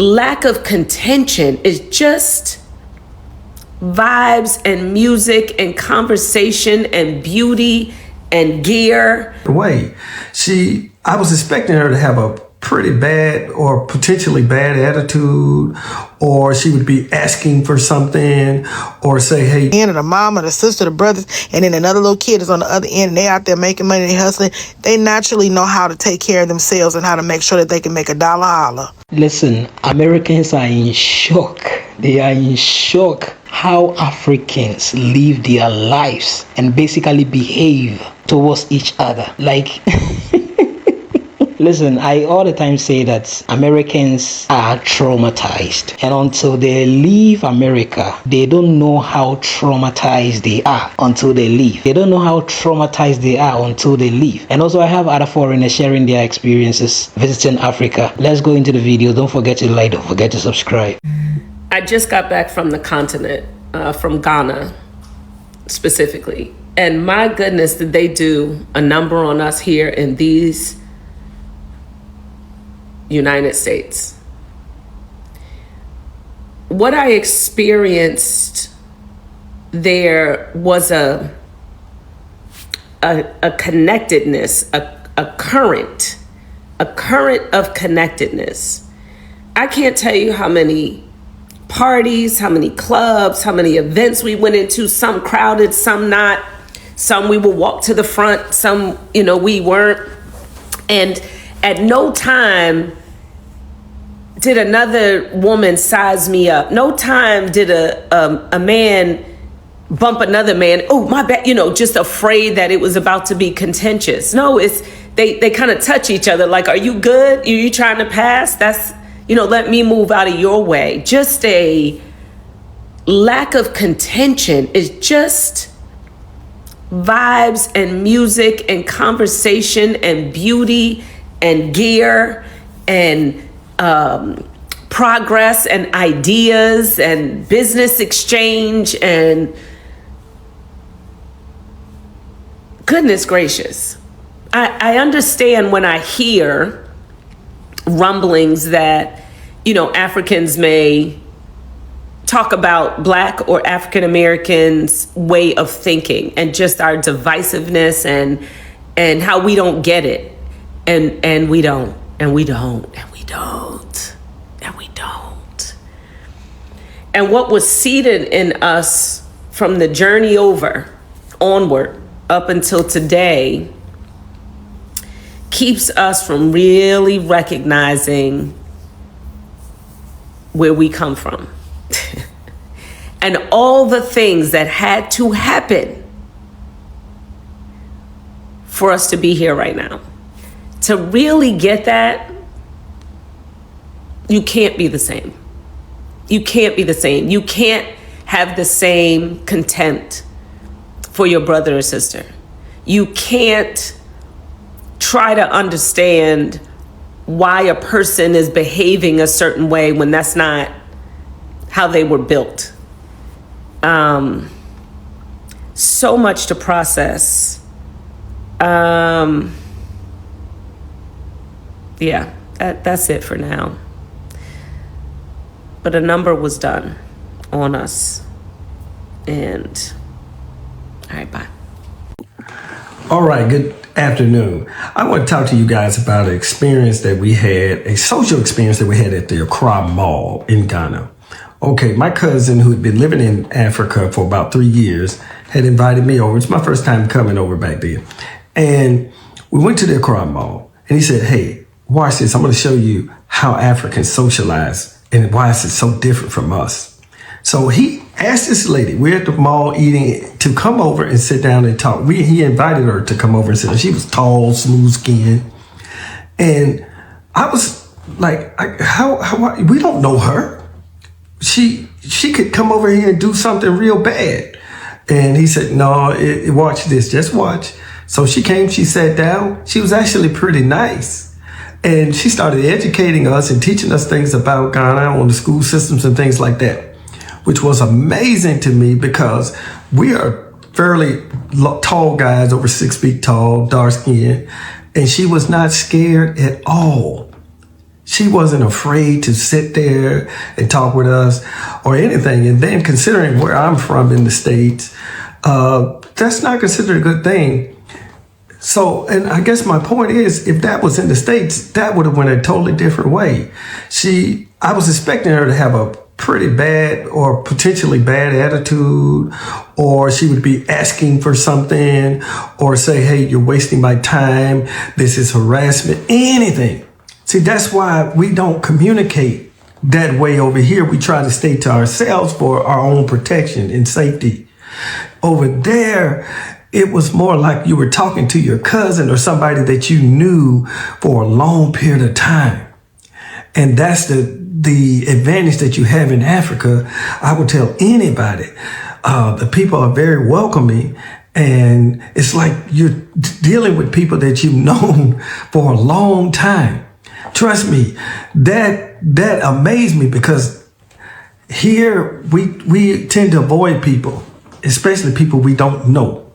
lack of contention is just vibes and music and conversation and beauty and gear. Way. I was expecting her to have a pretty bad or potentially bad attitude, or she would be asking for something, or say, hey. And the mama, the sister, the brothers, and then another little kid is on the other end, and they out there making money, they hustling. They naturally know how to take care of themselves and how to make sure that they can make a dollar holler. Listen, Americans are in shock. They are in shock how Africans live their lives and basically behave towards each other. Like, listen, I all the time say that Americans are traumatized, and until they leave America, they don't know how traumatized they are until they leave. They don't know how traumatized they are until they leave. And also, I have other foreigners sharing their experiences visiting Africa. Let's go into the video. Don't forget to like, don't forget to subscribe. I just got back from the continent, from Ghana specifically. And my goodness, did they do a number on us here in these United States. What I experienced there was a connectedness, a current of connectedness. I can't tell you how many parties, how many clubs, how many events we went into, some crowded, some not, some we would walk to the front, some, we weren't. And at no time did another woman size me up. No time did a man bump another man. Oh, my bad, just afraid that it was about to be contentious. No, they kind of touch each other like, are you good? Are you trying to pass? That's, let me move out of your way. Just a lack of contention is just vibes and music and conversation and beauty and gear and progress and ideas and business exchange and goodness gracious. I understand when I hear rumblings that, Africans may talk about Black or African Americans' way of thinking and just our divisiveness and how we don't get it. And we don't. And what was seeded in us from the journey onward up until today keeps us from really recognizing where we come from and all the things that had to happen for us to be here right now. To really get that, you can't be the same. You can't be the same. You can't have the same contempt for your brother or sister. You can't try to understand why a person is behaving a certain way when that's not how they were built. So much to process. Yeah, that's it for now. But a number was done on us. And all right, bye. All right, good afternoon. I want to talk to you guys about an experience that we had, a social experience that we had at the Accra Mall in Ghana. Okay, my cousin, who had been living in Africa for about 3 years, had invited me over. It's my first time coming over back then. And we went to the Accra Mall, and he said, hey, watch this. I'm going to show you how Africans socialize and why is it so different from us. So he asked this lady, we're at the mall eating, to come over and sit down and talk. He invited her to come over and sit down. She was tall, smooth skinned. And I was like, how we don't know her. She could come over here and do something real bad. And he said, no, watch this, just watch. So she came, she sat down. She was actually pretty nice. And she started educating us and teaching us things about Ghana on the school systems and things like that, which was amazing to me because we are fairly tall guys, over 6 feet tall, dark skinned, and she was not scared at all. She wasn't afraid to sit there and talk with us or anything. And then considering where I'm from in the States, that's not considered a good thing. So, and I guess my point is, if that was in the States, that would have went a totally different way. I was expecting her to have a pretty bad or potentially bad attitude, or she would be asking for something, or say, hey, you're wasting my time, this is harassment, anything. See, that's why we don't communicate that way over here. We try to stay to ourselves for our own protection and safety. Over there, it was more like you were talking to your cousin or somebody that you knew for a long period of time. And that's the advantage that you have in Africa. I would tell anybody, the people are very welcoming, and it's like you're dealing with people that you've known for a long time. Trust me, that amazed me, because here we tend to avoid people, especially people we don't know.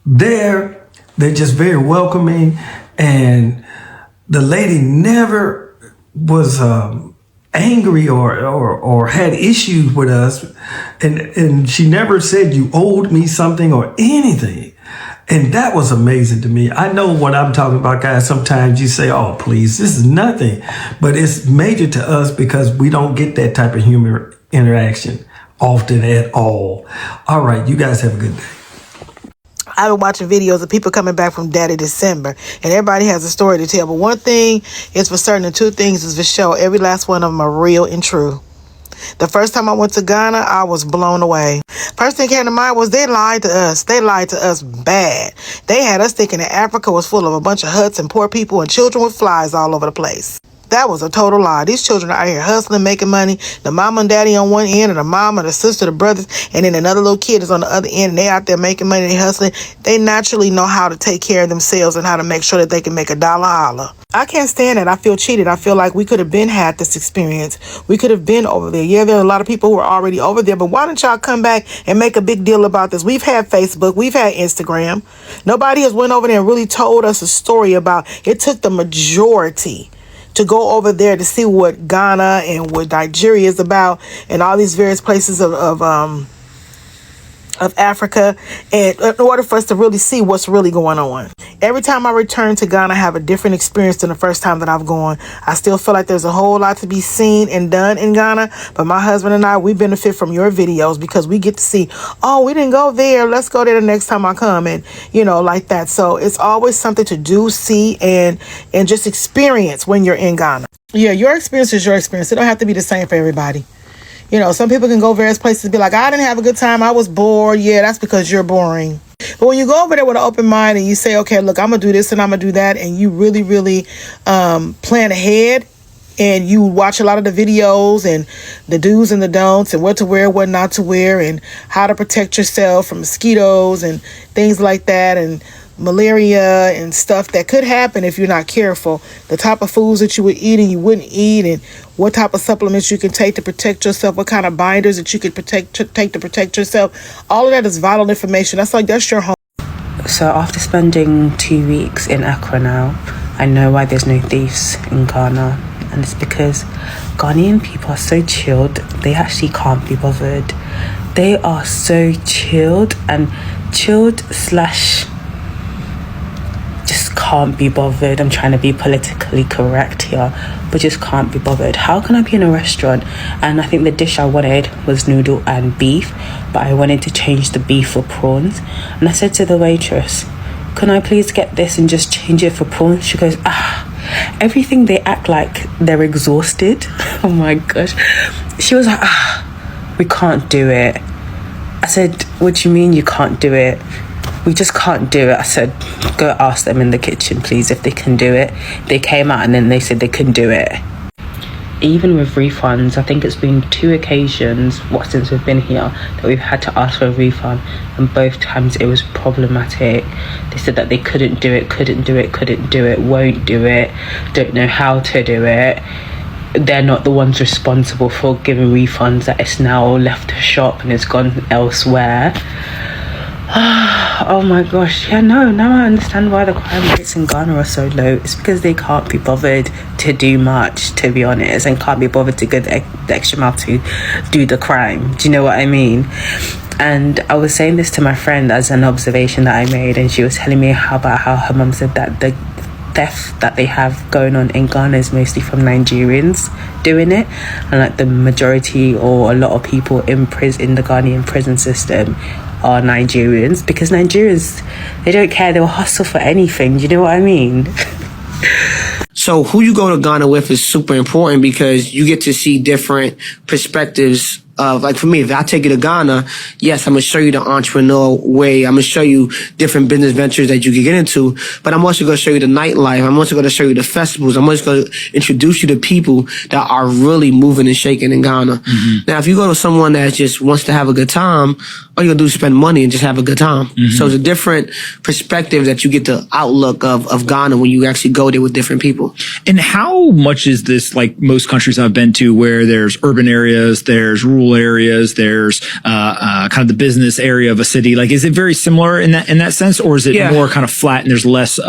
They're just very welcoming, and the lady never was angry or had issues with us, and she never said you owed me something or anything. And that was amazing to me. I know what I'm talking about, guys. Sometimes you say, oh, please, this is nothing. But it's major to us because we don't get that type of human interaction often at all. All right, you guys have a good day. I've been watching videos of people coming back from Daddy December, and everybody has a story to tell. But one thing is for certain, and two things is for sure. Every last one of them are real and true. The first time I went to Ghana, I was blown away. First thing came to mind was they lied to us. They lied to us bad. They had us thinking that Africa was full of a bunch of huts and poor people and children with flies all over the place. That was a total lie. These children are out here hustling, making money. The mama and daddy on one end, and the mama, the sister, the brothers, and then another little kid is on the other end, and they out there making money, they hustling. They naturally know how to take care of themselves and how to make sure that they can make a dollar holla. I can't stand it. I feel cheated. I feel like we could have been had this experience. We could have been over there. Yeah, there are a lot of people who are already over there, but why don't y'all come back and make a big deal about this? We've had Facebook. We've had Instagram. Nobody has went over there and really told us a story about it. Took the majority to go over there to see what Ghana and what Nigeria is about, and all these various places of Africa, and in order for us to really see what's really going on. Every time I return to Ghana, I have a different experience than the first time that I've gone. I still feel like there's a whole lot to be seen and done in Ghana, but my husband and I, we benefit from your videos because we get to see, oh, we didn't go there, let's go there the next time I come, and like that. So it's always something to do, see, and just experience when you're in Ghana. Yeah, your experience is your experience. It don't have to be the same for everybody. Some people can go various places and be like, I didn't have a good time, I was bored. Yeah, that's because you're boring. But when you go over there with an open mind and you say, okay, look, I'm going to do this and I'm going to do that, and you really, really plan ahead, and you watch a lot of the videos and the do's and the don'ts and what to wear, what not to wear, and how to protect yourself from mosquitoes and things like that, and malaria and stuff that could happen if you're not careful, the type of foods that you would eat and you wouldn't eat, and what type of supplements you can take to protect yourself, what kind of binders that you could take to protect yourself. All of that is vital information. That's your home. So after spending 2 weeks in Accra now, I know why there's no thieves in Ghana, and it's because Ghanaian people are so chilled, they actually can't be bothered. They are so chilled slash just can't be bothered. I'm trying to be politically correct here, but just can't be bothered. How can I be in a restaurant and I think the dish I wanted was noodle and beef, but I wanted to change the beef for prawns, and I said to the waitress, can I please get this and just change it for prawns? She goes, everything they act like they're exhausted. Oh my gosh. She was like, we can't do it. I said, what do you mean you can't do it? We just can't do it. I said, go ask them in the kitchen, please, if they can do it. They came out and then they said they couldn't do it. Even with refunds, I think it's been 2 occasions since we've been here that we've had to ask for a refund, and both times it was problematic. They said that they couldn't do it, won't do it, don't know how to do it. They're not the ones responsible for giving refunds, that it's now left the shop and it's gone elsewhere. Oh my gosh, yeah, no, now I understand why the crime rates in Ghana are so low. It's because they can't be bothered to do much, to be honest, and can't be bothered to go the extra mile to do the crime. Do you know what I mean? And I was saying this to my friend as an observation that I made, and she was telling me about how her mum said that the theft that they have going on in Ghana is mostly from Nigerians doing it, and like the majority or a lot of people in the Ghanaian prison system are Nigerians, because Nigerians, they don't care, they'll hustle for anything. Do you know what I mean? So who you go to Ghana with is super important, because you get to see different perspectives of, like for me, if I take you to Ghana, yes, I'm going to show you the entrepreneurial way. I'm going to show you different business ventures that you can get into, but I'm also going to show you the nightlife. I'm also going to show you the festivals. I'm also going to introduce you to people that are really moving and shaking in Ghana. Mm-hmm. Now, if you go to someone that just wants to have a good time, all you're going to do is spend money and just have a good time. Mm-hmm. So it's a different perspective that you get the outlook of Ghana when you actually go there with different people. And how much is this like most countries I've been to, where there's urban areas, there's rural areas, there's kind of the business area of a city? Like, is it very similar in that sense, or is it more kind of flat and there's less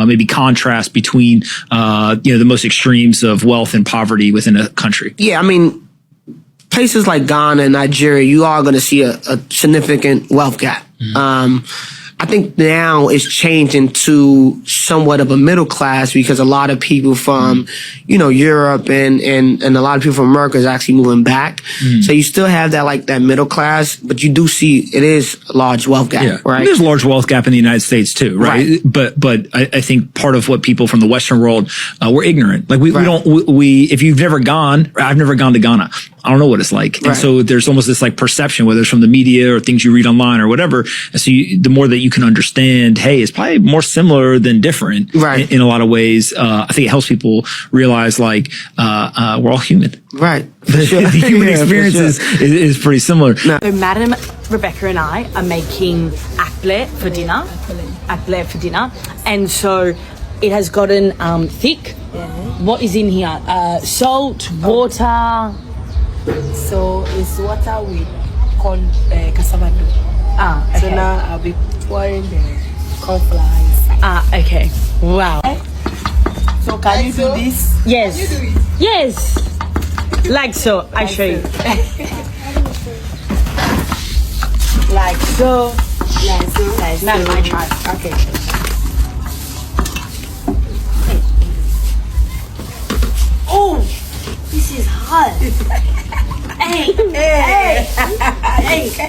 maybe contrast between the most extremes of wealth and poverty within a country? Yeah, I mean, places like Ghana and Nigeria, you are going to see a significant wealth gap. Mm-hmm. I think now it's changing to somewhat of a middle class, because a lot of people from, Europe and a lot of people from America is actually moving back. Mm. So you still have that middle class, but you do see it is a large wealth gap, right? There's a large wealth gap in the United States too, right? But I think part of what people from the Western world, we're ignorant. Like if you've never gone, I've never gone to Ghana, I don't know what it's like. And so there's almost this like perception, whether it's from the media or things you read online or whatever. And so the more that you can understand, hey, it's probably more similar than different in a lot of ways. I think it helps people realize we're all human. Right. The human experience is pretty similar. So Madam Rebecca and I are making akple for dinner. Akple for dinner. And so it has gotten thick. What is in here? Salt, water. So it's water with cassava dough. Okay. So now I'll be pouring the cornflowers. Okay. Wow. So can you do this? Yes. Can you do it? Yes. Like so. I show you. Like so. Like so. Like so. Now I try. Okay. Oh, this is hot. Hey,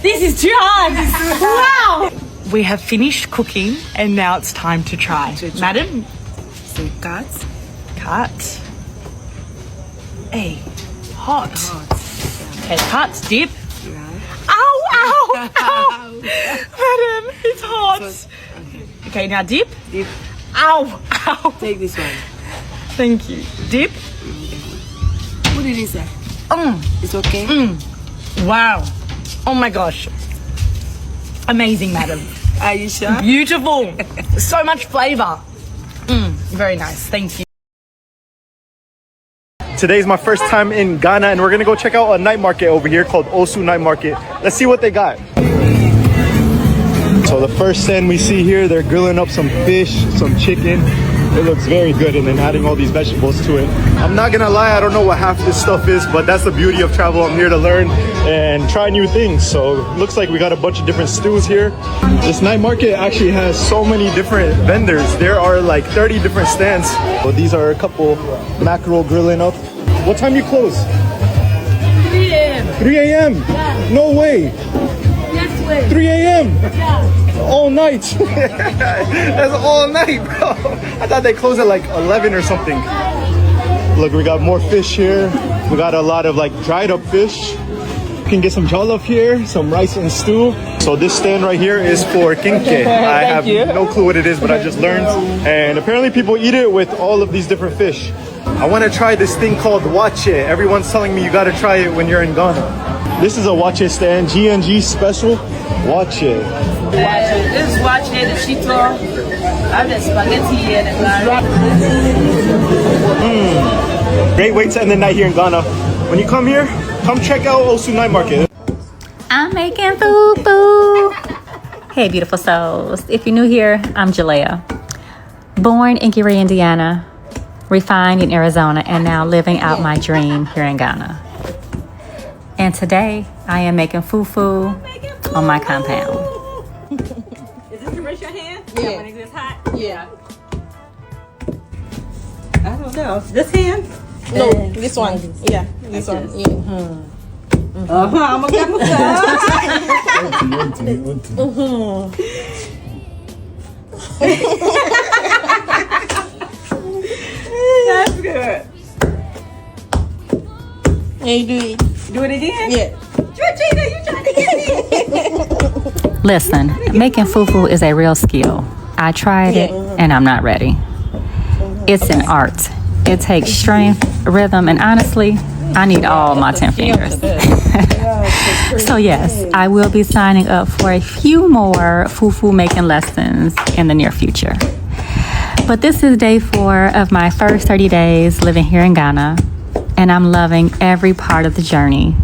this is too hard. Wow. We have finished cooking and now it's time to try. Madam? So cut. Hey, hot. Okay, cut, dip. Right. Ow. Madam, it's hot. Okay, now dip. Dip. Ow. Take this one. Thank you. Dip. What did he say? It's okay. Wow. Oh my gosh. Amazing, madam. Are you sure? Beautiful. So much flavor. Very nice. Thank you. Today's my first time in Ghana, and we're gonna go check out a night market over here called Osu Night Market. Let's see what they got. So the first stand we see here, they're grilling up some fish, some chicken. It looks very good, and then adding all these vegetables to it. I'm not gonna lie, I don't know what half this stuff is, but that's the beauty of travel. I'm here to learn and try new things. So looks like we got a bunch of different stews here. This night market actually has so many different vendors. There are like 30 different stands. So these are a couple mackerel grilling up. What time you close? 3 a.m. 3 a.m.? Yeah. No way. Yes, way. 3 a.m. Yeah. All night. That's all night, bro. I thought they closed at like 11 or something. Look, we got more fish here. We got a lot of like dried up fish. You can get some jollof here, some rice and stew. So this stand right here is for kinke. I have no clue what it is, but I just learned. And apparently people eat it with all of these different fish. I want to try this thing called wache. Everyone's telling me you got to try it when you're in Ghana. This is a wache stand, G&G special wache. This is wache, the shito, and the spaghetti and the Great way to end the night here in Ghana. When you come here, come check out Osu Night Market. I'm making fufu. Hey, beautiful souls. If you're new here, I'm Jalea. Born in Gary, Indiana, refined in Arizona, and now living out my dream here in Ghana. And today, I am making fufu on my compound. Is this to raise your hand? Yeah. When it gets hot? Yeah. I don't know. This hand? No, this one. Yeah, this one. Yeah. I'm gonna get my That's good. Yeah, you do it. Do it again? Yeah. Georgina, you trying to get me? Listen, making fufu is a real skill. I tried it, and I'm not ready. It's an art. It takes strength, rhythm, and honestly, I need all my 10 fingers. So yes, I will be signing up for a few more fufu making lessons in the near future. But this is day 4 of my first 30 days living here in Ghana, and I'm loving every part of the journey.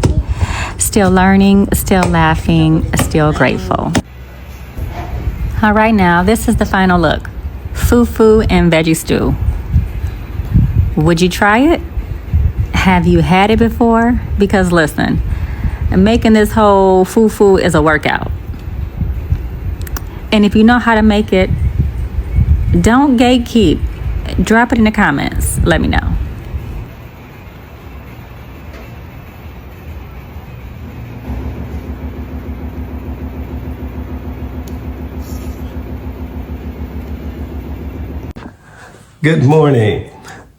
Still learning, still laughing, still grateful. All right, now this is the final look. Fufu and veggie stew. Would you try it? Have you had it before? Because listen, making this whole fufu is a workout. And if you know how to make it, don't gatekeep. Drop it in the comments. Let me know. Good morning,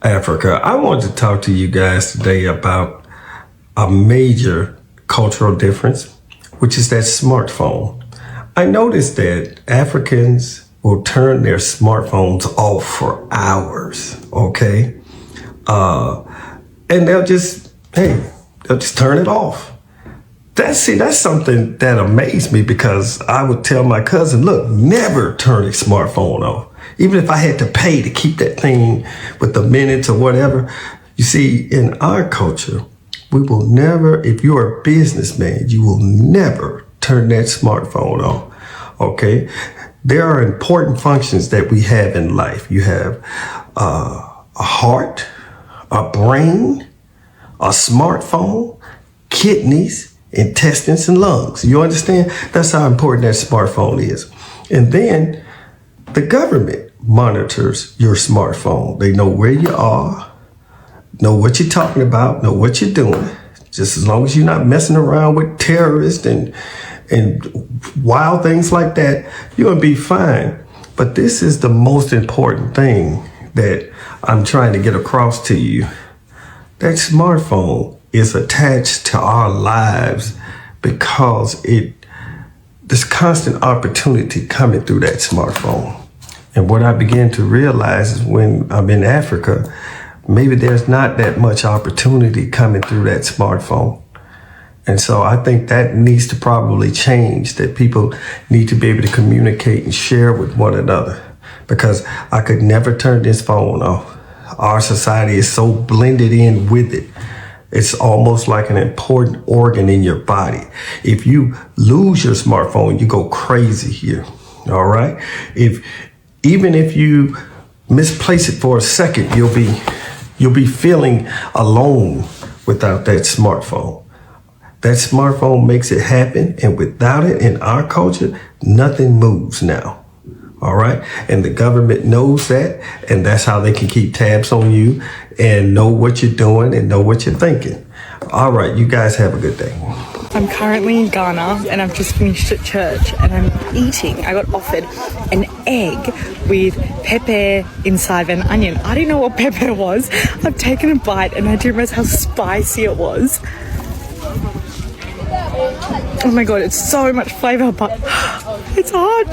Africa. I want to talk to you guys today about a major cultural difference, which is that smartphone. I noticed that Africans will turn their smartphones off for hours, okay? And they'll just turn it off. That's something that amazed me, because I would tell my cousin, look, never turn a smartphone off. Even if I had to pay to keep that thing with the minutes or whatever. You see, in our culture, we will never, if you're a businessman, you will never turn that smartphone off, okay? There are important functions that we have in life. You have a heart, a brain, a smartphone, kidneys, intestines, and lungs. You understand? That's how important that smartphone is. And then the government monitors your smartphone. They know where you are, know what you're talking about, know what you're doing. Just as long as you're not messing around with terrorists and wild things like that, you're gonna be fine. But this is the most important thing that I'm trying to get across to you. That smartphone is attached to our lives because there's constant opportunity coming through that smartphone. And what I began to realize is when I'm in Africa, maybe there's not that much opportunity coming through that smartphone. And so I think that needs to probably change, that people need to be able to communicate and share with one another, because I could never turn this phone off. Our society is so blended in with it. It's almost like an important organ in your body. If you lose your smartphone, you go crazy here, all right? Even if you misplace it for a second, you'll be feeling alone without that smartphone. That smartphone makes it happen, and without it in our culture, nothing moves now. All right? And the government knows that, and that's how they can keep tabs on you and know what you're doing and know what you're thinking. All right, you guys have a good day. I'm currently in Ghana and I've just finished at church and I'm eating. I got offered an egg with pepper inside of an onion. I didn't know what pepper was. I've taken a bite and I didn't realize how spicy it was. Oh my god, it's so much flavor, but it's hard.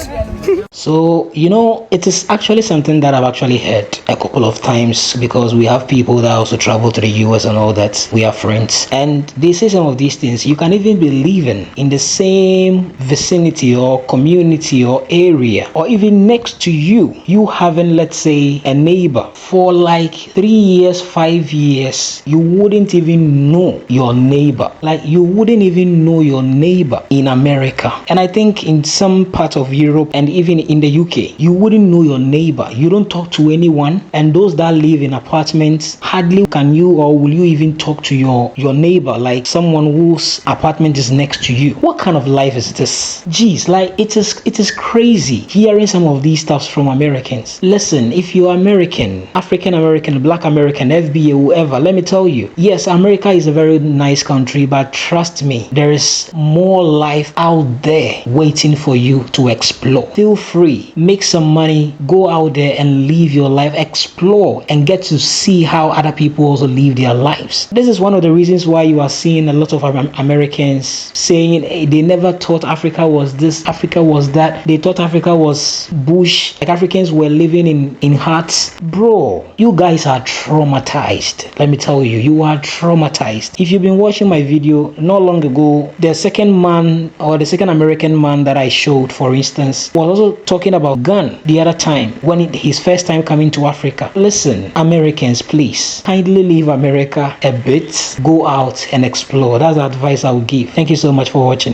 So, it is actually something that I've actually heard a couple of times, because we have people that also travel to the US and all that. We have friends, and they say some of these things. You can even be living in the same vicinity or community or area, or even next to you. You having, let's say, a neighbor for like 3 years, 5 years. You wouldn't even know your neighbor. Like, you wouldn't even know know your neighbor in America. And I think in some part of Europe and even in the UK, you wouldn't know your neighbor. You don't talk to anyone. And those that live in apartments, hardly can you or will you even talk to your neighbor, like someone whose apartment is next to you. What kind of life is this? Geez, like it is crazy hearing some of these stuffs from Americans. Listen, if you're American, African American, Black American, FBA, whoever, let me tell you, yes, America is a very nice country, but trust me, there is more life out there waiting for you to explore. Feel free, make some money, go out there and live your life, explore and get to see how other people also live their lives. This is one of the reasons why you are seeing a lot of Americans saying they never thought Africa was this, Africa was that. They thought Africa was bush, like Africans were living in huts. Bro, you guys are traumatized. Let me tell you, you are traumatized. If you've been watching my video not long ago, the second man or the second American man that I showed, for instance, was also talking about gun the other time when his first time coming to Africa. Listen, Americans, please kindly leave America a bit, go out and explore. That's the advice I would give. Thank you so much for watching.